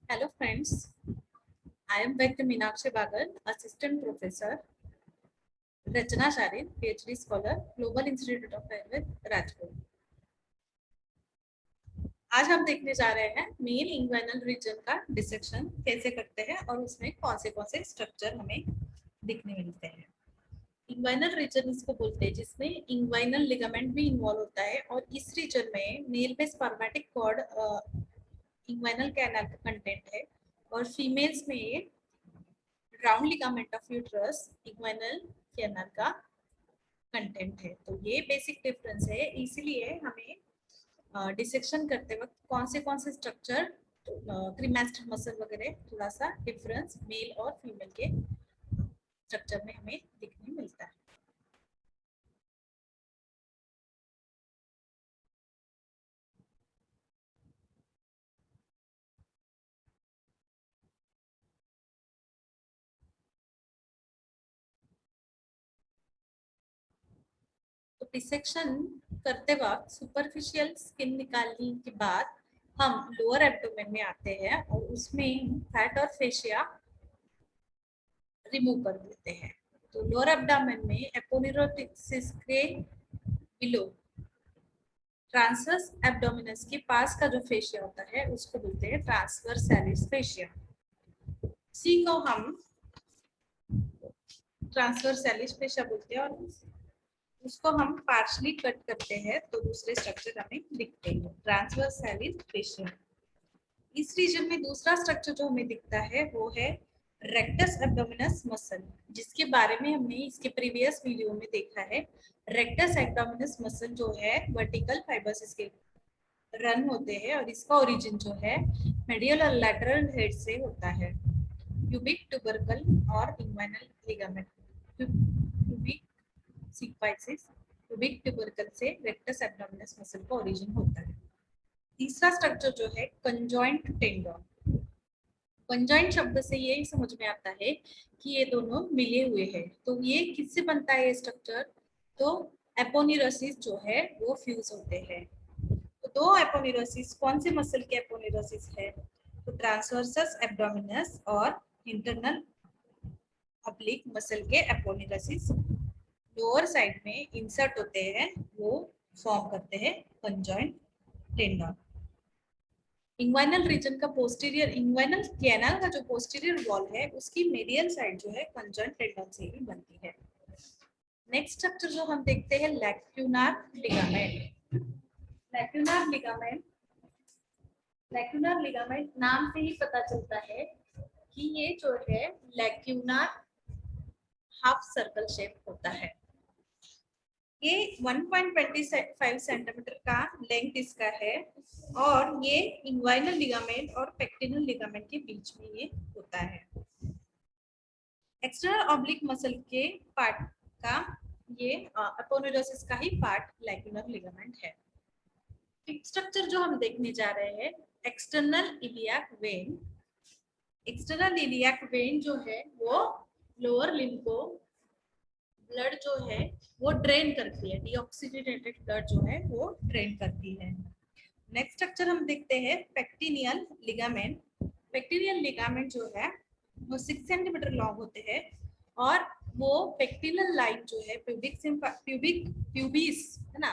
Hello friends, I am Dr. Meenakshi Bagal, Assistant Professor, Rachana Sharin, PhD Scholar, Global Institute of Ayurveda, Rajkot. आज हम देखने जा रहे हैं मेल इंग्वाइनल रीजन का डिसेक्शन कैसे करते हैं और उसमें कौन से स्ट्रक्चर हमें दिखने मिलते हैं। इंग्वाइनल रीजन इसको बोलते हैं जिसमें इंग्वाइनल लिगामेंट भी इन्वॉल्व होता है और इस रीजन में मेल में स्पर्मेटिक कॉर्ड इंग्वाइनल कैनाल का कंटेंट है और फीमेल्स में round ligament of uterus inguinal canal का कंटेंट है। तो ये बेसिक डिफरेंस है, इसीलिए हमें डिसेक्शन करते वक्त कौन से स्ट्रक्चर क्रीमास्टर मसल वगैरह थोड़ा सा डिफरेंस मेल और फीमेल के स्ट्रक्चर में हमें दिखने मिलता है। तो डिसेक्शन करते वक्त सुपरफिशियल स्किन निकालने के बाद हम लोअर एब्डोमेन में आते हैं और उसमें फैट और फेशिया रिमूव कर देते हैं। तो लोअर एब्डोमेन में एपोनेुरोसिस के बिलो ट्रांसवर्स एब्डोमिनस के पास का जो फेशिया होता है उसको बोलते हैं ट्रांसवर्सैलिस फेशिया। इसी को हम ट्रांसवर्सैलिस फेशिया बोलते हैं और उसको हम पार्शली कट करते हैं तो दूसरे स्ट्रक्चर हमें दिखते हैं ट्रांसवर्सैलिस फेशिया। इस रीजन में दूसरा स्ट्रक्चर जो हमें दिखता है वो है रेक्टस एब्डोमिनस मसल, जिसके बारे में हमने इसके प्रीवियस वीडियो में देखा है। रेक्टस एब्डोमिनस मसल जो है वर्टिकल फाइबर्स इसके रन होते हैं और इसका ओरिजिन जो है मेडियल और लैटरल हेड से होता है। प्यूबिक ट्यूबरकल और inguinal ligament, pubic symphysis pubic tubercle से रेक्टस एब्डोमिनस मसल का ओरिजिन होता है। तीसरा स्ट्रक्चर जो है कंजॉइंट टेंडन। कंजॉइंट शब्द से ये समझ में आता है कि ये दोनों मिले हुए हैं। तो ये किससे बनता है ये स्ट्रक्चर? तो एपोनेुरोसिस जो है वो फ्यूज होते हैं। तो दो एपोनेुरोसिस कौन से मसल के एपोनेुरोसिस है? तो ट्रांसवर्सस एब्डोमिनस और इंटरनल ऑब्लिक मसल के एपोनेुरोसिस लोअर साइड में इंसर्ट होते हैं, वो फॉर्म करते हैं कंजॉइंट टेंडन। इंग्वाइनल रीजन का पोस्टीरियर इंग्वाइनल कैनाल का जो पोस्टीरियर वॉल है उसकी मेडियल साइड जो है कंजॉइंट टेंडन से ही बनती है। नेक्स्ट स्ट्रक्चर जो हम देखते हैं लैक्यूनार लिगामेंट। लैक्यूनार लिगामेंट नाम से ही पता चलता है कि ये जो है लैक्यूनार हाफ सर्कल शेप होता है। ये 1.25 सेंटीमीटर का लेंथ इसका है और ये इंग्वाइनल लिगामेंट और पेक्टिनल लिगामेंट के बीच में ये होता है। एक्सटर्नल ऑब्लिक मसल के पार्ट का ये एपोनेुरोसिस का ही पार्ट लैक्यूनर लिगामेंट है। स्ट्रक्चर जो हम देखने जा रहे हैं external iliac vein. External iliac vein जो है वो लोअर लिम्ब को ब्लड जो है वो ड्रेन करती है, डीऑक्सीजनेटेड ब्लड जो है वो ड्रेन करती है। नेक्स्ट स्ट्रक्चर हम देखते हैं पेक्टिनियल लिगामेंट। पेक्टिनियल लिगामेंट जो है वो 6 सेंटीमीटर लॉन्ग होते हैं और वो पेक्टिनल लाइन जो है प्यूबिस है ना,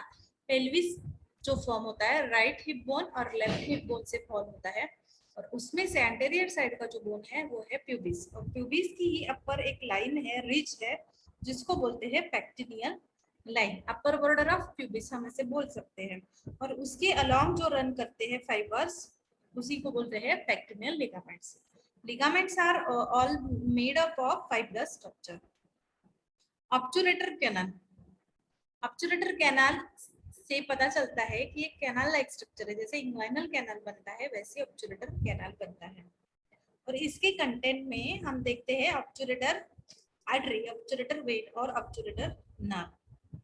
पेल्विस जो फॉर्म होता है राइट हिप बोन और लेफ्ट हिप बोन से फॉर्म होता है और उसमें से एंटीरियर साइड का जो बोन है वो है प्यूबिस और प्यूबिस की ही अपर एक लाइन है, रिज है, जिसको बोलते हैं pectineal line, upper border of pubis हम इसे बोल सकते हैं। और उसके अलोंग जो रन करते हैं फाइबर्स उसी को बोलते हैं pectineal ligaments. Ligaments are all made up of fibrous structure. Obturator canal, obturator canal से पता चलता है कि एक कैनाल लाइक स्ट्रक्चर है, जैसे इंग्वाइनल कैनाल बनता है वैसे ऑब्चुरेटर कैनाल बनता है। और इसके कंटेंट में हम देखते हैं ऑब्चुरेटर आर्टरी, ऑब्चुरेटर वेन और ऑब्चुरेटर नर्व।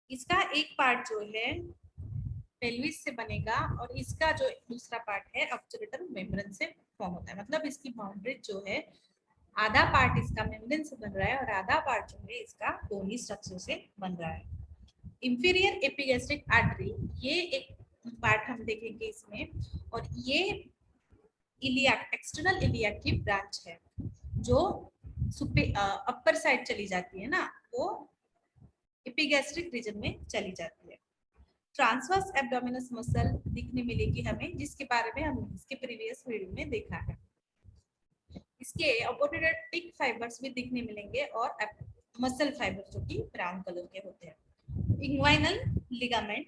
इसका एक पार्ट जो है पेल्विस से बनेगा और इसका जो दूसरा पार्ट है ऑब्चुरेटर मेम्ब्रेन से फॉर्म होता है। मतलब इसकी बाउंड्री जो है आधा पार्ट इसका मेम्ब्रेन से बन रहा है और आधा पार्ट जो है इसका बोनी स्ट्रक्चर से बन रहा है। इंफीरियर एपिगैस्ट्रिक आर्टरी ये एक पार्ट हम देखेंगे इसमें और ये इलियाक, एक्सटर्नल इलियाक की ब्रांच है जो अपर साइड चली जाती है ना, वो एपिगैस्ट्रिक रीजन में चली जाती है। ट्रांसवर्स एब्डोमिनस मसल दिखने मिलेगी हमें, जिसके बारे में हम इसके प्रीवियस वीडियो में देखा है। इसके अपोनेटिक फाइबर्स भी दिखने मिलेंगे और मसल फाइबर्स जो कि ब्राउन कलर के होते हैं। Inguinal ligament,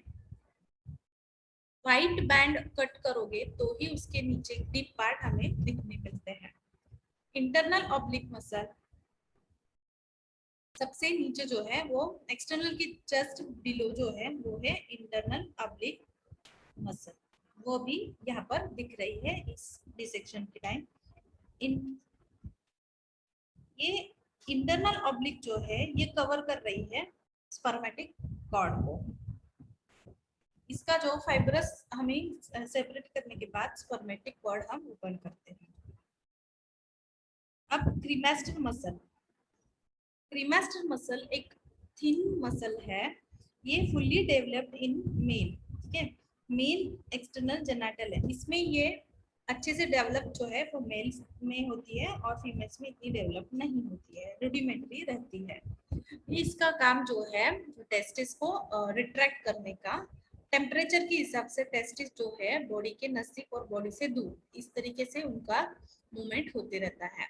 white band cut करोगे तो ही उसके नीचे डीप पार्ट हमें दिखने मिलते हैं। इंटरनल ऑब्लिक मसल, सबसे नीचे जो है वो एक्सटर्नल की जस्ट बिलो जो है वो है इंटरनल ऑब्लिक मसल, वो भी यहाँ पर दिख रही है इस डिसेक्शन के टाइम। ये इंटरनल ऑब्लिक जो है ये कवर कर रही है स्पर्मेटिक कॉर्ड को। इसका जो फाइब्रस हमें सेपरेट करने के बाद स्पर्मेटिक कॉर्ड हम ओपन करते हैं। अब क्रीमास्टर मसल, क्रीमास्टर मसल एक थिन मसल है, ये फुल्ली डेवलप्ड इन मेल, ठीक है, मेल एक्सटर्नल जेनिटल है, इसमें ये अच्छे से डेवलप जो है वो मेल्स में होती है और फीमेल्स में इतनी डेवलप नहीं होती है, रुडिमेंट्री रहती है। इसका काम जो है टेस्टिस को रिट्रैक्ट करने का, टेम्परेचर के हिसाब से टेस्टिस जो है बॉडी के नजदीक और बॉडी से दूर इस तरीके से उनका मूवमेंट होते रहता है।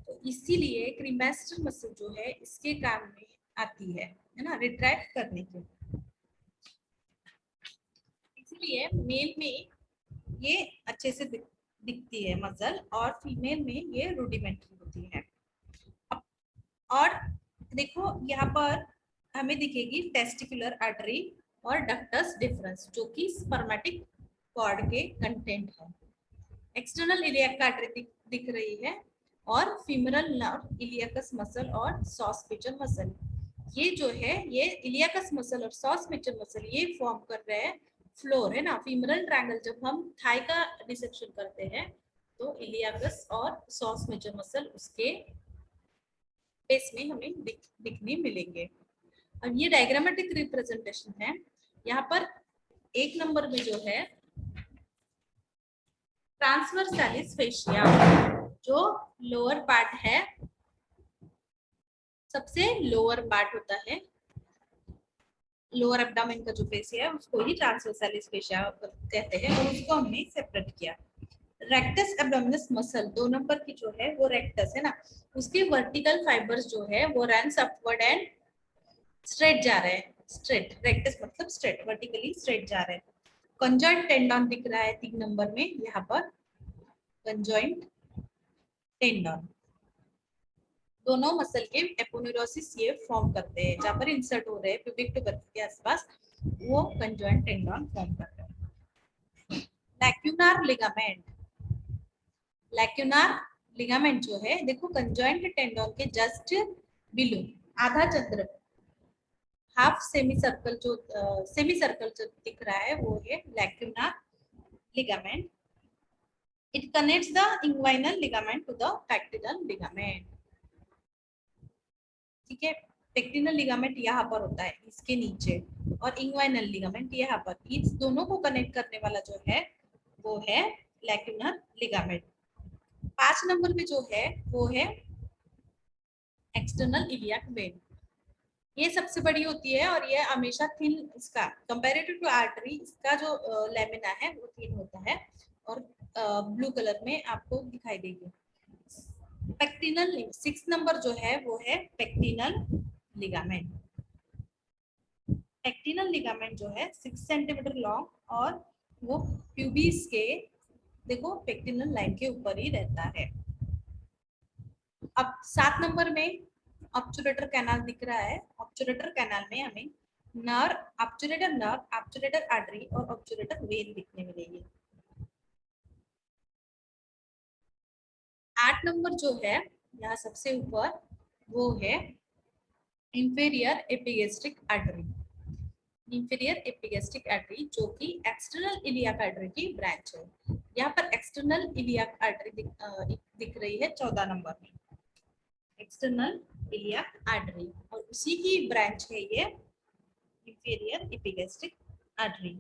तो इसीलिए क्रीमास्टर मसल जो है इसके काम में आती है ना, रिट्रैक्ट करने के। इसलिए मेल में ये अच्छे से दिखती है मसल और फीमेल में ये रूडिमेंट्री होती है। और देखो यहाँ पर हमें दिखेगी टेस्टिकुलर आर्टरी और डक्टस डिफरेंस जो कि स्पर्मेटिक कॉर्ड के कंटेंट है। एक्सटर्नल इलियाक आर्टरी दिख रही है और फीमरल नर्व, इलियाकस मसल और सॉस पिचर मसल, ये जो है ये इलियाकस मसल और सॉस पिचर मसल ये फॉर्म कर रहे हैं फ्लोर है ना, फीमरल ट्रायंगल। जब हम थाई का डिसेक्शन करते हैं तो इलियाकस और सॉस मेजर मसल उसके बेस में हमें दिखने मिलेंगे। अब ये डायग्रामेटिक रिप्रेजेंटेशन है। यहाँ पर एक नंबर में जो है ट्रांसवर्सालिस फेशिया, जो लोअर पार्ट है, सबसे लोअर पार्ट होता है, लोअर एब्डोमेन का जो फेशिया है उसको ही ट्रांसवर्सालिस फेशिया कहते हैं और उसको हमने सेपरेट किया। रेक्टस एब्डोमिनस मसल 2 नंबर की जो है वो रेक्टस है ना, उसके वर्टिकल फाइबर्स जो है वो रन्स अपवर्ड एंड स्ट्रेट जा रहे हैं, स्ट्रेट, रेक्टस मतलब स्ट्रेट, वर्टिकली स्ट्रेट जा रहे हैं। कंजॉइंट टेंडन दिख रहा है 3 नंबर में, यहाँ पर कंजॉइंट टेंडन, दोनों मसल के एपोन्यूरोसिस ये फॉर्म करते हैं, जहाँ पर इंसर्ट हो रहे हैं प्यूबिक ट्यूबर के आसपास, वो कंजॉइंट टेंडन फॉर्म करते हैं। लैक्यूनार लिगामेंट, लैक्यूनार लिगामेंट जो है देखो कंजॉइंट टेंडन के जस्ट बिलो, आधा चंद्र, हाफ सेमी सर्कल जो दिख रहा है वो है lacunar ligament. It connects the inguinal ligament to the pectineal ligament, ठीक है। पैक्टिनल लिगामेंट यहाँ पर होता है इसके नीचे और इंग्वाइनल लिगामेंट यहाँ पर, इस दोनों को कनेक्ट करने वाला जो है वो है लैक्यूनर लिगामेंट। 5 नंबर में जो है वो है एक्सटर्नल इलियाक वेन, ये सबसे बड़ी होती है और ये हमेशा थिन, इसका कंपैरेटिव टू आर्टरी इसका जो लेमिना है वो थिन होता है और ब्लू कलर में आपको दिखाई देगी। पेक्टिनल 6 नंबर जो है वो है पेक्टिनल लिगामेंट। पेक्टिनल लिगामेंट जो है 6 सेंटीमीटर लॉन्ग और वो प्यूबिस के देखो पेक्टिनल लाइन के ऊपर ही रहता है। अब 7 नंबर में ऑब्चुरेटर कैनाल दिख रहा है, ऑब्चुरेटर कैनाल में हमें नर्व, ऑब्चुरेटर आर्टरी और ऑब्चुरेटर वेन दिखने मिलेगी। 8 नंबर जो है यहाँ सबसे ऊपर वो है inferior epigastric artery, inferior epigastric artery जो कि एक्सटर्नल इलियाक आर्टरी की ब्रांच है। यहाँ पर एक्सटर्नल इलियाक आर्टरी दिख रही है 14 नंबर में, एक्सटर्नल इलियाक आर्टरी, और उसी की ब्रांच है ये इंफीरियर एपिगैस्ट्रिक आर्टरी।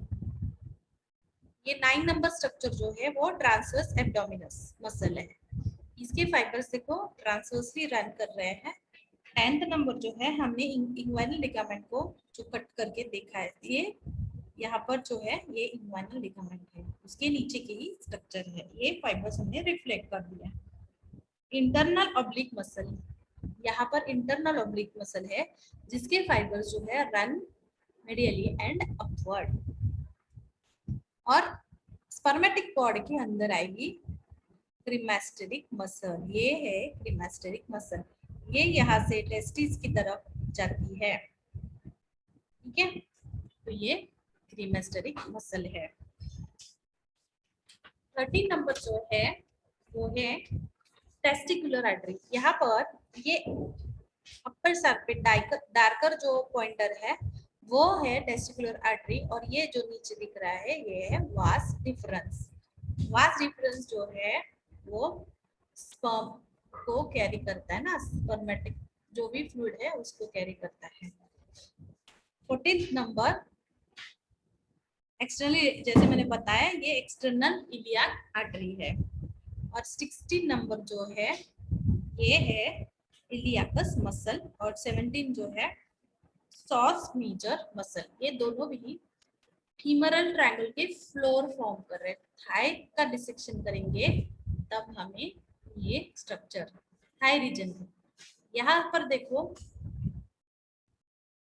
ये 9 नंबर स्ट्रक्चर जो है वो ट्रांसवर्स एब्डोमिनस मसल है। इसके फाइबर्स देखो ट्रांसवर्सली रन कर रहे हैं। 10th नंबर जो है हमने इंग्वाइनल लिगामेंट को जो कट करके देखा है, ये यहाँ पर जो है ये इंग्वाइनल लिगामेंट है, उसके नीचे की ही स्ट्रक्चर है। ये फाइबर्स हमने रिफ्लेक्ट कर दिया। इंटरनल ऑब्लिक मसल, यहाँ पर इंटरनल ऑब्लिक मसल है जिसके फाइबर्स जो है रन मीडियली एंड अपवर्ड। और स्पर्मेटिक कॉर्ड के अंदर आएगी क्रीमास्टेरिक मसल, ये है क्रीमास्टेरिक मसल, ये यहाँ से टेस्टिस की तरफ जाती है। ठीक है, तो ये क्रीमास्टेरिक मसल है। 13 नंबर जो है वो है टेस्टिकुलर आर्टरी। यहाँ पर ये अपर सर्पिट डार्कर जो पॉइंटर है वो है टेस्टिकुलर आर्टरी, और ये जो नीचे दिख रहा है ये है वास डिफरेंस। वास डिफरेंस जो है वो स्पर्म को कैरी करता है ना, स्पर्मेटिक जो भी फ्लूइड है उसको कैरी करता है। 14th नंबर एक्सटर्नली, जैसे मैंने बताया ये एक्सटर्नल इलियाक आर्टरी है। और 16 नंबर जो है ये है इलियाकस मसल, और 17 जो है सॉस मेजर मसल। ये दोनों भी फीमरल ट्रायंगल के फ्लोर फॉर्म कर रहे हैं। थाई का डिसेक्शन करेंगे तब हमें ये स्ट्रक्चर थाई रीजन है। यहाँ पर देखो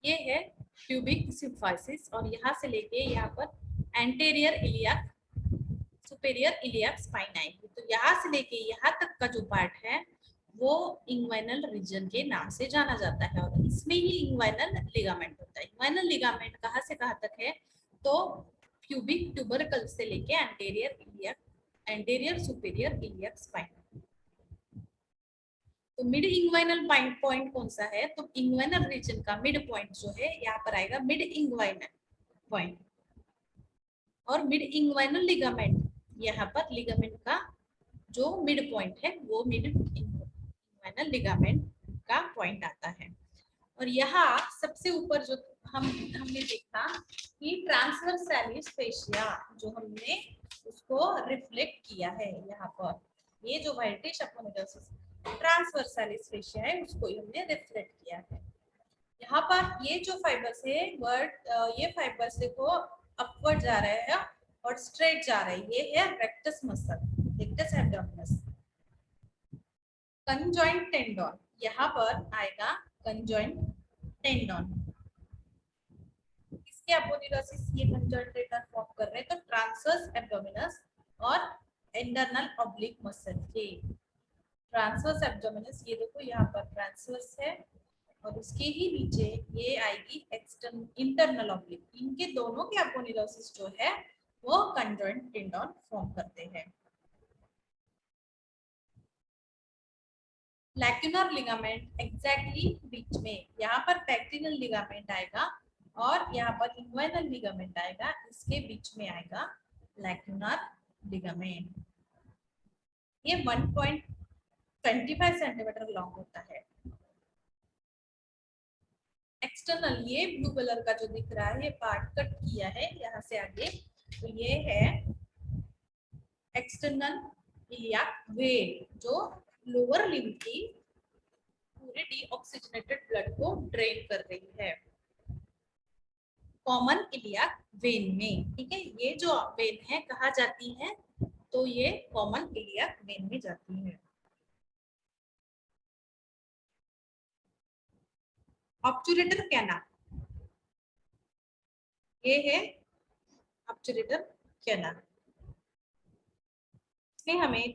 ये है ट्यूबिक सिम्फाइसिस, और यहाँ से लेके यहाँ पर anterior iliac superior iliac spine आएगी। तो यहाँ से लेके यहाँ तक का जो पार्ट है वो इंग्वाइनल रीजन के नाम से जाना जाता है, और इसमें ही इंग्वाइनल लिगामेंट होता है। इंग्वाइनल लिगामेंट कहाँ से कहाँ तक है, तो प्यूबिक ट्यूबरकल से लेके anterior iliac, anterior superior iliac spine. तो मिड इंग्वाइनल पॉइंट कौन सा है, तो इंग्वाइनल रीजन का मिड पॉइंट जो है यहाँ पर आएगा मिड इंग्वाइनल पॉइंट। और मिड इंग्वाइनल लिगामेंट, यहाँ पर लिगामेंट का जो मिड पॉइंट है वो मिड इंग्वाइनल लिगामेंट का पॉइंट आता है। और यहाँ सबसे ऊपर जो हमने देखा कि ट्रांसवर्सैलिस फेशिया, जो हमने उसको रिफ्लेक्ट किया है यहाँ पर, ये जो व्हाइटिश अपोनिडोसिस ट्रांसवर्सैलिस फेशिया है उसको हमने रिफ्लेक्ट किया है। यहाँ पर ये जो फाइबर्स है ये फाइबर्स देखो अपवर्ड जा रहे हैं और स्ट्रेट जा रहे हैं, ये है rectus muscle, rectus abdominis. Conjoint tendon, यहाँ पर आएगा कंजॉइंट टेंडन, इसके अपोनिडोसिस ये कंजॉइंट टेंडन फॉर्म कर रहे हैं। तो ट्रांसवर्स एब्डोमिनस और इंटरनल ऑब्लिक मसल, ये ट्रांसवर्स एब्डोमिनस, ये देखो यहाँ पर ट्रांसवर्स है और उसके ही नीचे ये आएगी एक्सटर्नल इंटरनल ऑब्लिक। इनके दोनों के अपोनिडोसिस जो है वो कंजॉइंट टेंडन फॉर्म करते हैं। लैक्यूनर लिगामेंट एग्जैक्टली बीच में, यहाँ पर पैक्टिनल लिगामेंट आएगा और यहाँ पर इंग्वाइनल लिगामेंट आएगा, इसके बीच में आएगा लैक्यूनर लिगामेंट। ये 1.25 सेंटीमीटर लॉन्ग होता है। एक्सटर्नल, ये ब्लू कलर का जो दिख रहा है ये पार्ट कट किया है यहाँ से आगे, तो ये है एक्सटर्नल इलियाक वेन, जो लोअर लिम्ब की पूरे डीऑक्सीजनेटेड ब्लड को ड्रेन कर रही है कॉमन इलियाक वेन में। ठीक है, ये जो वेन है कहाँ जाती है, तो ये कॉमन इलियाक वेन में जाती है। ऑब्चुरेटर कैनाल, ये है ऑब्चुरेटर कैनाल, इसमें हमें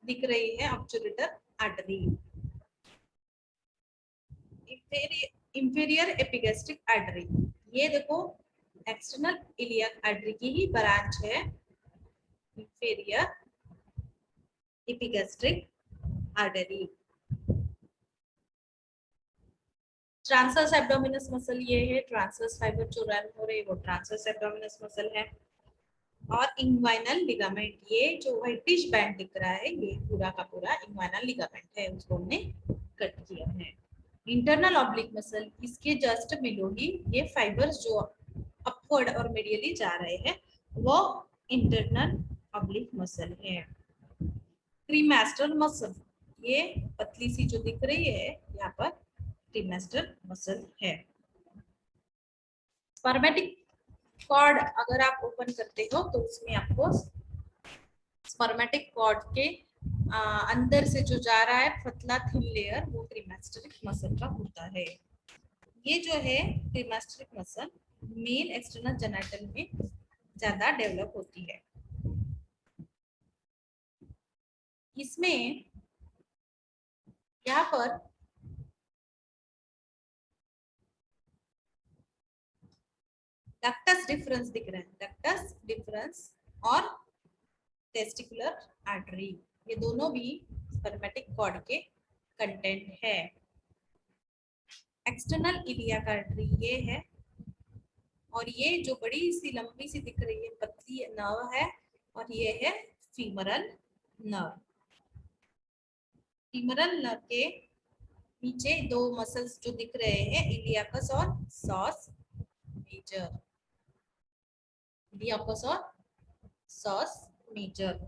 दिख रही है ऑब्चुरेटर आर्टरी, इंफीरियर एपिगैस्ट्रिक आर्टरी। ये देखो एक्सटर्नल इलियाक आर्टरी की ही ब्रांच है inferior epigastric artery. Transverse abdominis muscle, ये है ट्रांसवर्स फाइबर जो रन हो रहे वो ट्रांसवर्स एब्डोमिनस मसल है। और इंग्वाइनल लिगामेंट, ये जो व्हाइटिश बैंड दिख रहा है ये पूरा का पूरा इंग्वाइनल लिगामेंट है, उसको हमने कट किया है। इंटरनल ऑब्लिक मसल, इसके जस्ट बिलो ही ये फाइबर्स जो अपवर्ड और मीडियली जा रहे हैं वो इंटरनल ऑब्लिक मसल है। क्रीमास्टर मसल, ये पतली सी जो दिख रही है यहाँ पर क्रीमास्टर मसल है। स्पर्मेटिक कॉर्ड अगर आप ओपन करते हो तो उसमें आपको स्पर्मेटिक कॉर्ड के अंदर से जो जा रहा है पतला थिन लेयर, वो क्रीमास्टरिक मसल का होता है। ये जो है क्रीमास्टरिक मसल मेल एक्सटर्नल जेनिटल में ज्यादा डेवलप होती है। इसमें यहाँ पर डक्टस डिफरेंस दिख रहा है, डक्टस डिफरेंस और टेस्टिकुलर आर्टरी, ये दोनों भी स्पर्मेटिक कॉर्ड के कंटेंट है। एक्सटर्नल इलियाक आर्टरी ये है, और ये जो बड़ी सी लंबी सी दिख रही है पतली नर्व है, और ये है फीमरल नर्व। फीमरल नर्व के नीचे दो मसल्स जो दिख रहे हैं, इलियाकस और सॉस मेजर, इलियाकस और सॉस मेजर।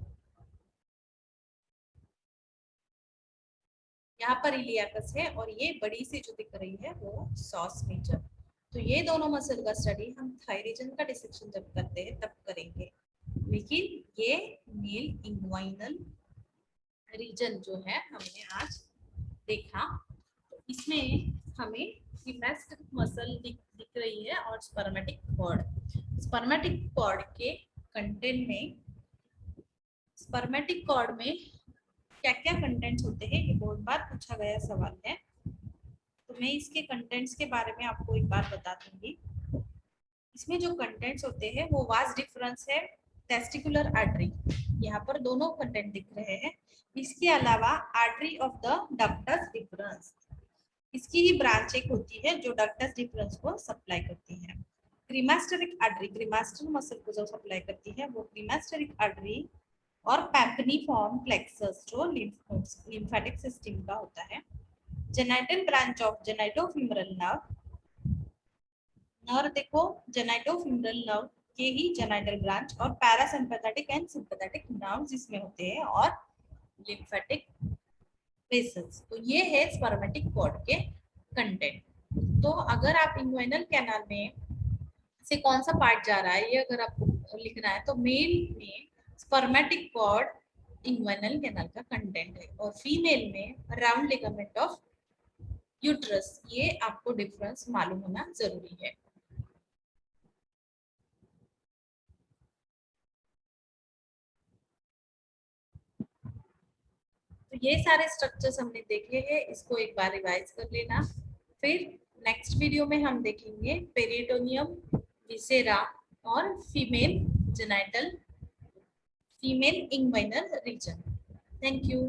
यहाँ पर इलियाकस है और ये बड़ी सी जो दिख रही है वो सॉस मेजर। तो ये दोनों मसल का स्टडी हम थाई रीजन का डिसेक्शन जब करते हैं तब करेंगे, लेकिन ये मेल इंग्वाइनल रीजन जो है हमने आज देखा। तो इसमें हमें गैस्ट्रिक मसल दिख रही है और स्पर्मेटिक कॉर्ड। स्पर्मेटिक कॉर्ड के कंटेंट में, स्पर्मेटिक कॉर्ड में क्या क्या कंटेंट्स होते हैं, ये बहुत बार पूछा गया सवाल है, तो मैं इसके कंटेंट्स के बारे में आपको एक बार बता दूंगी। इसमें जो कंटेंट्स होते हैं वो वास्ट डिफरेंस है, टेस्टिकुलर आर्टरी, यहाँ पर दोनों कंटेंट दिख रहे हैं। इसके अलावा artery of the ductus difference, इसकी ही ब्रांच एक होती है जो डक्टस डिफरेंस को सप्लाई करती है। क्रीमास्टरिक आर्टरी, क्रीमास्टर मसल को जो सप्लाई करती है वो क्रीमास्टरिक आर्टरी, और पैम्पनीफॉर्म प्लेक्सस जो लिम्फेटिक सिस्टम का होता है। Genital branch of genitofemoral nerve, nerve देखो जेनाइटोफीमरल नर्व के ही जेनाइटल ब्रांच, और पैरासिम्पैथेटिक एंड सिंपैथेटिक नर्व्स इसमें होते हैं, और लिम्फेटिक वेसल्स। तो ये है स्पर्मेटिक कॉर्ड के कंटेंट। तो अगर आप इंग्वाइनल कैनाल में से कौन सा पार्ट जा रहा है ये अगर आपको लिखना है, तो मेल में स्पर्मेटिक कॉर्ड इंग्वाइनल कैनाल का कंटेंट है, और फीमेल में राउंड लिगामेंट ऑफ यूट्रस, ये आपको डिफरेंस मालूम होना जरूरी है। तो ये सारे स्ट्रक्चर्स हमने देखे हैं, इसको एक बार रिवाइज कर लेना। फिर नेक्स्ट वीडियो में हम देखेंगे पेरिटोनियम, विसेरा और female genital, female inguinal region. Thank you.